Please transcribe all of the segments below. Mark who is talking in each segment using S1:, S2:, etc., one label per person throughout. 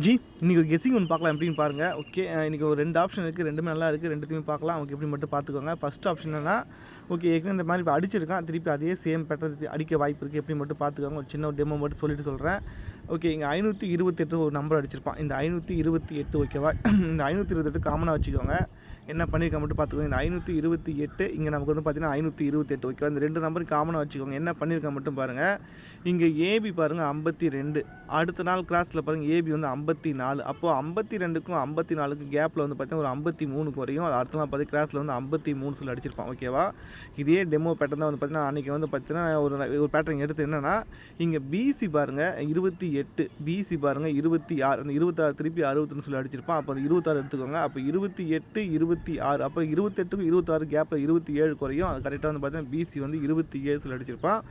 S1: G இன்றைக்கி ஒரு guessing ஒன்று பார்க்கலாம் எப்படின்னு பாருங்கள். ஓகே, இன்றைக்கி ஒரு 2 ஆப்ஷன் இருக்குது, ரெண்டுமே நல்லா இருக்குது, ரெண்டுத்தையுமே பார்க்கலாம். ஓகே, எப்படி மட்டும் பார்த்துக்கோங்க. ஃபஸ்ட் ஆப்ஷன் என்னன்னா, ஓகே ஏற்கனவே இந்த மாதிரி இப்போ அடிச்சிருக்கான், திருப்பி அதே சேம் பேட்டர்ன் அடிக்க வாய்ப்பு இருக்குது, எப்படி மட்டும் பார்த்துக்கோங்க. ஒரு சின்ன ஒரு டெமோ மட்டும் சொல்லிட்டு சொல்கிறேன். ஓகே, இங்கே 528 ஒரு நம்பர் அடிச்சிருப்பான். இந்த 528 ஓகேவா, இந்த 528 காமனாக வச்சுக்கோங்க. என்ன பண்ணியிருக்க மட்டும் பார்த்துக்கோங்க. இந்த 528 இங்கே நமக்கு வந்து பார்த்தீங்கன்னா 528 ஓகேவா, இந்த 2 நம்பர் காமனாக வச்சுக்கோங்க. என்ன பண்ணியிருக்க மட்டும் பாருங்கள். இங்கே ஏபி பாருங்கள் 52, அடுத்த நாள் கிராஸில் பாருங்கள் ஏபி வந்து 54. அப்போது 52க்கும் 54க்கும் கேப்பில் வந்து பார்த்தீங்கன்னா ஒரு 53 குறையும். அது அடுத்த நாள் பார்த்து கிராஸில் வந்து 53 சொல்லி அடிச்சிருப்பான் ஓகேவா. இதே டெமோ பேட்டர்ன் தான் வந்து பார்த்தீங்கன்னா அன்றைக்கி வந்து பார்த்தீங்கன்னா ஒரு பேட்டர்ன் எடுத்து என்னென்னா, இங்கே பிசி பாருங்கள் 28, பிசி பாருங்கள் 26, அந்த 26 திருப்பி 61 சொல்லி அடிச்சிருப்பான். அப்போ அந்த 26 எடுத்துக்கோங்க. அப்போ 28 26, அப்போ 28க்கும் 26 கேப்பில் 27 குறையும். அது கரெக்டாக வந்து பார்த்தீங்கன்னா பிசி வந்து 27 சொல்லி அடிச்சிருப்பான்.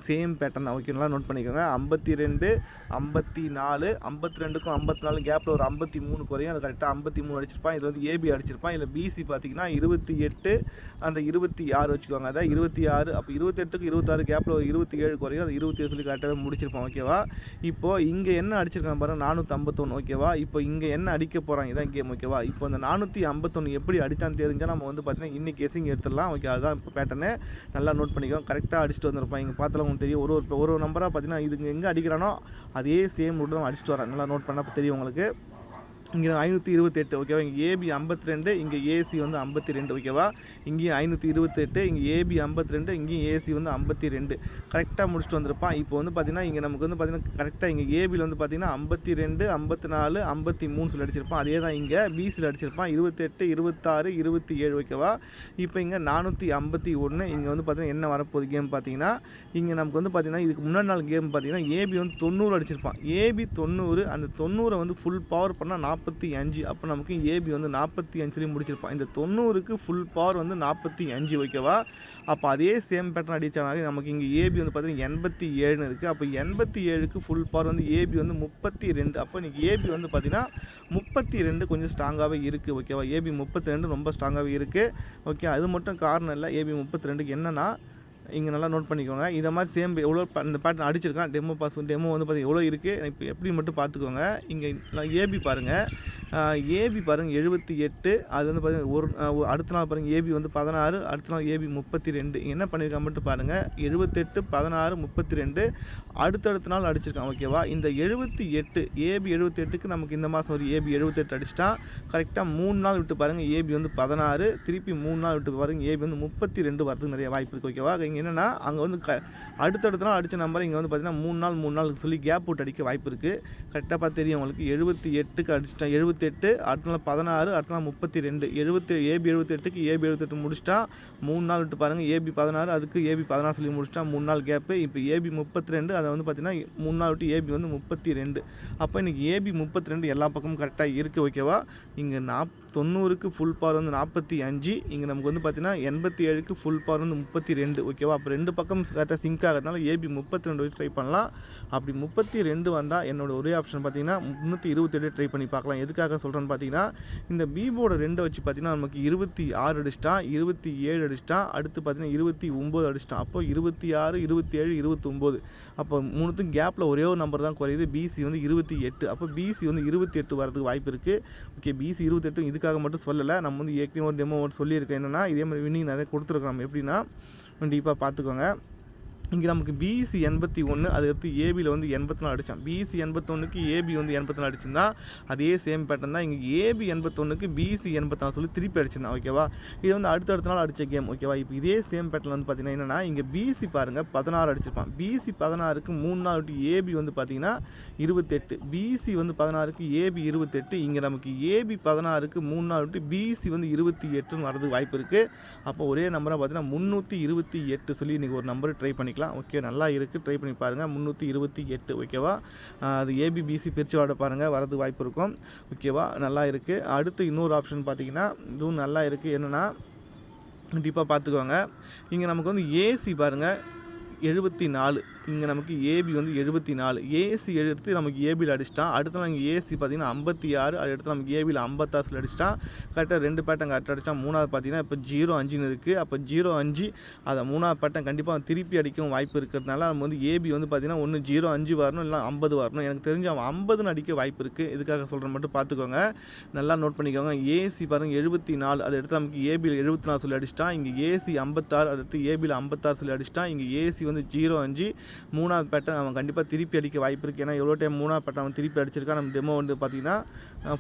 S1: சேம் பேட்டர்ன் தான் ஓகேங்களா, நோட் பண்ணிக்கோங்க. 52 54, 52க்கும் 54 கேப்பில் ஒரு 53 குறையும். அது கரெக்டாக 53 அடிச்சிருப்பான். இதில் வந்து ஏபி அடிச்சிருப்பான். இல்லை பிசி பார்த்தீங்கன்னா 28, அந்த 26 வச்சுக்கோங்க. அதான் 26, அப்போ 28க்கு 26 கேப்பில் ஒரு 27 குறையும். அது 27 சொல்லி கரெக்டாக முடிச்சிருப்பான் ஓகேவா. இப்போது இங்கே என்ன அடிச்சிருக்காங்க பாருங்கள், 451 ஓகேவா. இப்போ இங்கே என்ன அடிக்க போகிறாங்க, இதான் கேம் ஓகேவா. இப்போ அந்த 451 எப்படி அடித்தான்னு தெரிஞ்சால் நம்ம வந்து பார்த்தீங்கன்னா இன்றைக்கி கெஸிங் எடுத்துடலாம் ஓகே. அதுதான் இப்போ பேட்டர்னு நல்லா நோட் பண்ணிக்கோங்க. கரெக்டாக அடிச்சுட்டு வந்திருப்பான். இங்கே பார்த்தாலும் உங்களுக்கு தெரியும், ஒரு நம்பராக பார்த்தீங்கன்னா இதுக்கு எங்கே அடிக்கிறானோ அதே சேம் ரூட் தான் அடிச்சுட்டு வரேன். நல்லா நோட் பண்ணால் தெரியும் உங்களுக்கு. இங்கே 528 ஓகேவா, இங்கே ஏபி 52, இங்கே ஏசி வந்து 52 ஓகேவா. இங்கேயும் 528, இங்கே ஏபி 52, இங்கேயும் ஏசி வந்து 52 கரெக்டாக முடிச்சுட்டு வந்திருப்பான். இப்போ வந்து பார்த்திங்கன்னா இங்கே நமக்கு வந்து பார்த்திங்கன்னா கரெக்டாக இங்கே ஏபியில் வந்து பார்த்திங்கன்னா 52 54 53 சொல்லி அடிச்சிருப்பான். அதே தான் இங்கே பிசியில் அடிச்சிருப்பான் 28 26 27 ஓகேவா. இப்போ இங்கே 451, இங்கே வந்து பார்த்திங்கன்னா என்ன வரப்போகுது கேம் பார்த்தீங்கன்னா, இங்கே நமக்கு வந்து பார்த்திங்கன்னா இதுக்கு முன்னாடி நாள் கேம் பார்த்திங்கன்னா ஏபி வந்து 90 அடிச்சிருப்பான். ஏபி 90, அந்த 90 வந்து ஃபுல் பவர் பண்ணால் 45. அப்போ நமக்கு ஏபி வந்து 45 சொல்லி முடிச்சிருப்பான். இந்த 90க்கு ஃபுல் பவர் வந்து 45 ஓகேவா. அப்போ அதே சேம் பேட்டர்ன் அடித்தாலே நமக்கு இங்கே ஏபி வந்து பார்த்தீங்கன்னா 87 இருக்குது. அப்போ 87க்கு ஃபுல் பவர் வந்து ஏபி வந்து 32. அப்போ இன்றைக்கி ஏபி வந்து பார்த்திங்கன்னா 32 கொஞ்சம் ஸ்ட்ராங்காகவே இருக்குது ஓகேவா. ஏபி 32 ரொம்ப ஸ்ட்ராங்காகவே இருக்குது ஓகே. அது மட்டும் காரணம் இல்லை, ஏபி 32க்கு என்னென்னா இங்கே நல்லா நோட் பண்ணிக்கோங்க. இதை மாதிரி சேம் எவ்வளோ இந்த பேட்டர்ன் அடிச்சிருக்கான். டெமோ வந்து பார்த்திங்கன்னா எவ்வளோ இருக்குது இப்போ எப்படி மட்டும் பார்த்துக்கோங்க. இங்கே ஏபி பாருங்கள், ஏபி பாருங்கள் 78, அது வந்து பார்த்திங்கன்னா அடுத்த நாள் பாருங்கள் ஏபி வந்து 16, அடுத்த நாள் ஏபி 32. என்ன பண்ணியிருக்கான் மட்டும் பாருங்கள், 78 16 32 அடுத்தடுத்த நாள் அடிச்சிருக்கான் ஓகேவா. இந்த 78 ஏபி 78க்கு நமக்கு இந்த மாதம் ஒரு ஏபி 78 அடிச்சிட்டான். கரெக்டாக 3 நாள் விட்டு பாருங்கள் ஏபி வந்து 16, திருப்பி 3 நாள் விட்டு பாருங்கள் ஏபி வந்து 32 வரதுக்கு நிறைய வாய்ப்பு இருக்குது ஓகேவா. இங்கே என்னென்னா அங்கே வந்து அடுத்தடுத்த நாள் அடித்த நம்பர் இங்கே வந்து பார்த்திங்கன்னா 3 நாளுக்கு சொல்லி கேப் விட்டு அடிக்க வாய்ப்பு இருக்குது. கரெக்டாக பார்த்து தெரியும் உங்களுக்கு. 78க்கு அடிச்சிட்டான் 78, அடுத்த நாள் 16, அடுத்த நாள் 32, ஏபி 78க்கு ஏபி 78 முடிச்சிட்டான். 3 நாள் விட்டு பாருங்கள் ஏபி 16, அதுக்கு ஏபி 16 சொல்லி முடிச்சிட்டான். 3 நாள் கேப்பு. இப்போ ஏபி 32, அதை வந்து பார்த்திங்கன்னா 3 நாள் விட்டு ஏபி வந்து 32. அப்போ இன்றைக்கி ஏபி 32 எல்லா பக்கமும் கரெக்டாக இருக்குது ஓகேவா. இங்கே 90க்கு ஃபுல் பவர் வந்து 45, இங்கே நமக்கு வந்து பார்த்திங்கன்னா 87க்கு ஃபுல் பவர் வந்து 32 ஓகேவா. அப்போ 2 பக்கம் கரெக்டாக சிங்க் ஆகிறதுனால ஏபி 32 வச்சு ட்ரை பண்ணலாம். அப்படி 32 வந்தால் என்னோடய ஒரே ஆப்ஷன் பார்த்திங்கன்னா 327 ட்ரை பண்ணி பார்க்கலாம். எதுக்காக சொல்கிறேன்னு பார்த்தீங்கன்னா, இந்த பி போர்டு 2 வச்சு பார்த்திங்கன்னா நமக்கு 26 அடிச்சிட்டான், 27 அடிச்சிட்டான், அடுத்து பார்த்திங்கன்னா 29 அடிச்சிட்டான். அப்போ 26 27 29, அப்போ 3த்துக்கும் கேப்பில் ஒரே ஒரு நம்பர் தான் குறையுது. பிசி வந்து 28, அப்போ பிசி வந்து 28 வரதுக்கு வாய்ப்பு இருக்குது ஓகே. பிசி 28 இதுக்காக மட்டும் சொல்லலை, நம்ம வந்து ஏற்கனவே ஒரு டெமோ சொல்லியிருக்கேன். என்னென்னா இதே மாதிரி வின்னிங் நிறைய கொடுத்துருக்கோம். நம்ம எப்படின்னா கண்டிப்பாக பார்த்துக்கோங்க. இங்கே நமக்கு பிசி 81, அது எடுத்து ஏபியில் வந்து 84 அடித்தான். பிசி 81க்கு ஏபி வந்து 84 அடிச்சிருந்தா அதே சேம் பேட்டர்ன் தான். இங்கே ஏபி 81க்கு பிசி 84 சொல்லி திருப்பி அடிச்சிருந்தான் ஓகேவா. இது வந்து அடுத்தடுத்த நாள் அடித்த கேம் ஓகேவா. இப்போ இதே சேம் பேட்டர்ன் வந்து பார்த்திங்கன்னா என்னென்னா, இங்கே பிசி பாருங்கள் 16 அடிச்சிருப்பான். பிசி 16க்கு 3 நாள் விட்டு ஏபி வந்து பார்த்திங்கன்னா 28, பிசி வந்து 16க்கு ஏபி 28, இங்கே நமக்கு ஏபி 16க்கு 3 நாள் விட்டு பிசி வந்து 28ன்னு வரதுக்கு வாய்ப்பு இருக்குது. அப்போ ஒரே நம்பராக பார்த்தீங்கன்னா 328 சொல்லி இன்றைக்கி ஒரு நம்பர் ட்ரை பண்ணிக்கலாம் ஓகே. நல்லா இருக்குது, ட்ரை பண்ணி பாருங்கள். 328 ஓகேவா. அது ஏபிபிசி பிரித்து விளாட பாருங்கள், வரதுக்கு வாய்ப்பு இருக்கும் ஓகேவா. நல்லா இருக்குது. அடுத்து இன்னொரு ஆப்ஷன் பார்த்தீங்கன்னா இதுவும் நல்லா இருக்குது. என்னென்னா கண்டிப்பாக பார்த்துக்கோங்க. இங்கே நமக்கு வந்து ஏசி பாருங்கள் 74, இங்கே நமக்கு ஏபி வந்து 74, ஏசி எடுத்து நமக்கு ஏபியில் அடிச்சிட்டான். அடுத்து இங்கே ஏசி பார்த்தீங்கன்னா 56, அது எடுத்து நமக்கு ஏபியில் 56 சொல்லி அடிச்சிட்டான். கரெக்டாக 2 பேட்டன் கரெக்டாக அடிச்சிட்டான். மூணாவது பார்த்தீங்கன்னா இப்போ 0-5ன்னு இருக்குது. அப்போ 0-5 அதை மூணாவது பேட்டன் கண்டிப்பாக திருப்பி அடிக்கவும் வாய்ப்பு இருக்கிறதுனால நம்ம வந்து ஏபி வந்து பார்த்தீங்கன்னா ஒன்று 0-5 வரணும், இல்லை 50 வரணும். எனக்கு தெரிஞ்சு அவன் 50ன்னு அடிக்க வாய்ப்பு இருக்குது. இதுக்காக சொல்கிறேன், மட்டும் பார்த்துக்கோங்க, நல்லா நோட் பண்ணிக்கோங்க. ஏசி பாருங்கள் 74, அதை எடுத்து நமக்கு ஏபியில் 74 சொல்லி அடிச்சிட்டான். இங்கே ஏசி 56, அடுத்து ஏபியில் 56 சொல்லி அடிச்சிட்டான். இங்கே ஏசி வந்து 0-5 மூணாவது பேட்டன் அவன் கண்டிப்பாக திருப்பி அடிக்க வாய்ப்பு இருக்குது. ஏன்னா எவ்வளோ டைம் மூணாவது பேட்டன் அவன் திருப்பி அடிச்சிருக்கான். நம்ம டெமோ வந்து பார்த்திங்கன்னா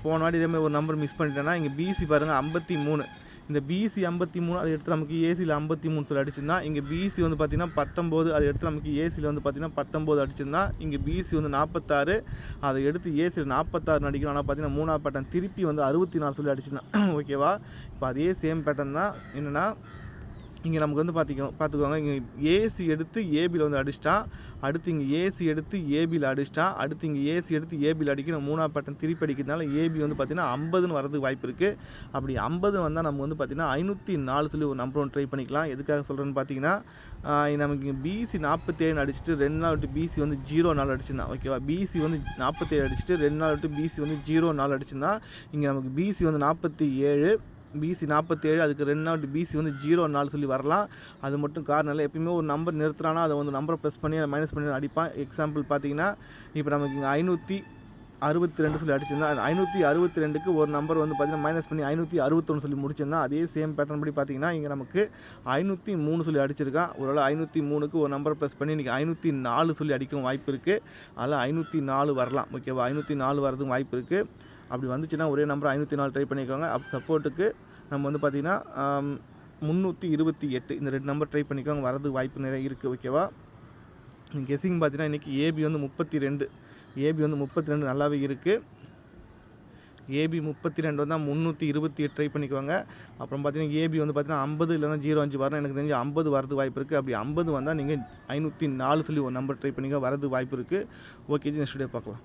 S1: போன வாட்டி இதேமாதிரி ஒரு நம்பர் மிஸ் பண்ணிட்டேன்னா இங்கே பிசி பாருங்கள் 53, இந்த பிசி 53 அதை எடுத்து நமக்கு ஏசியில் 53 சொல்லி அடிச்சிருந்தா. இங்கே பிசி வந்து பார்த்திங்கன்னா 19, அதை எடுத்து நமக்கு ஏசியில் வந்து பார்த்திங்கன்னா 19 அடிச்சிருந்தா. இங்கே பிசி வந்து 46, அதை எடுத்து ஏசியில் 46 அடிக்கணும். ஆனால் பார்த்திங்கன்னா மூணாவது பேட்டன் திருப்பி வந்து 64 சொல்லி அடிச்சிருந்தான். ஓகேவா? இப்போ அதே சேம் பேட்டன் தான். என்னென்னா இங்கே நமக்கு வந்து பார்த்துக்கோங்க, இங்கே ஏசி எடுத்து ஏபியில் வந்து அடிச்சிட்டான். அடுத்து இங்கே ஏசி எடுத்து ஏபியில் அடிச்சிட்டான். அடுத்து இங்கே ஏசி எடுத்து ஏபியில் அடிக்கணும். மூணாவது பேட்டன் திருப்பி அடிக்கிறதுனால ஏபி வந்து பார்த்திங்கன்னா 50ன்னு வரதுக்கு வாய்ப்பு இருக்குது. அப்படி 50 வந்தால் நம்ம வந்து பார்த்திங்கன்னா 504 சொல்லி ஒரு நம்பர் ஒன்று ட்ரை பண்ணிக்கலாம். எதுக்காக சொல்கிறேன்னு பார்த்தீங்கன்னா நமக்கு இங்கே பிசி 47 அடிச்சுட்டு 2 நாள் விட்டு பிசி வந்து 0-4 அடிச்சிருந்தான். ஓகேவா? பிசி வந்து 47 அடிச்சுட்டு 2 நாள் விட்டு பிசி வந்து 0-4 அடிச்சிருந்தான். இங்கே நமக்கு பிசி வந்து 47, பிசி 47, அதுக்கு 2 நாள் பிசி வந்து 0-4 சொல்லி வரலாம். அது மட்டும் காரணம் இல்லை, எப்பயுமே ஒரு நம்பர் நிறுத்துறானா அதை வந்து நம்பரை ப்ரெஸ் பண்ணி மைனஸ் பண்ணி அடிப்பான். எக்ஸாம்பிள் பார்த்தீங்கன்னா இப்போ நமக்கு இங்கே 562 சொல்லி அடிச்சிருந்தா, 562க்கு ஒரு நம்பர் வந்து பார்த்திங்கன்னா மைனஸ் பண்ணி 561 சொல்லி முடிச்சிருந்தா. அதே சேம் பேட்டர்ன் படி பார்த்திங்கன்னா இங்கே நமக்கு 503 சொல்லி அடிச்சிருக்கான். ஒருவேளை 503க்கு ஒரு நம்பர் ப்ரெஸ் பண்ணி இன்றைக்கி 504 சொல்லி அடிக்கவும் வாய்ப்பு இருக்குது. அதில் 504 வரலாம். ஓகேவா? 504 வரதுக்கும் வாய்ப்பு இருக்குது. அப்படி வந்துச்சுன்னா ஒரே நம்பர் 504 ட்ரை பண்ணிக்கோங்க. அப்போ சப்போர்ட்டுக்கு நம்ம வந்து பார்த்திங்கன்னா 328 இந்த 2 நம்பர் ட்ரை பண்ணிக்கோங்க, வரதுக்கு வாய்ப்பு நிறைய இருக்குது. ஓகேவா? கெஸ்ஸிங் பார்த்தீங்கன்னா இன்றைக்கி ஏபி வந்து 32, ஏபி வந்து 32 நல்லாவே இருக்குது. ஏபி 32 வந்தால் 328 ட்ரை பண்ணிக்குவாங்க. அப்புறம் பார்த்தீங்கன்னா ஏபி வந்து பார்த்தீங்கன்னா 50 இல்லைனா 0-5 வரணும். எனக்கு தெரிஞ்சு 50 வரதுக்கு வாய்ப்பு இருக்குது. அப்படி 50 வந்தால் நீங்கள் 504 சொல்லி ஒரு நம்பர் ட்ரை பண்ணிக்க வரதுக்கு வாய்ப்பு இருக்குது. ஓகே, நெக்ஸ்ட் வீடியோ பார்க்கலாம்.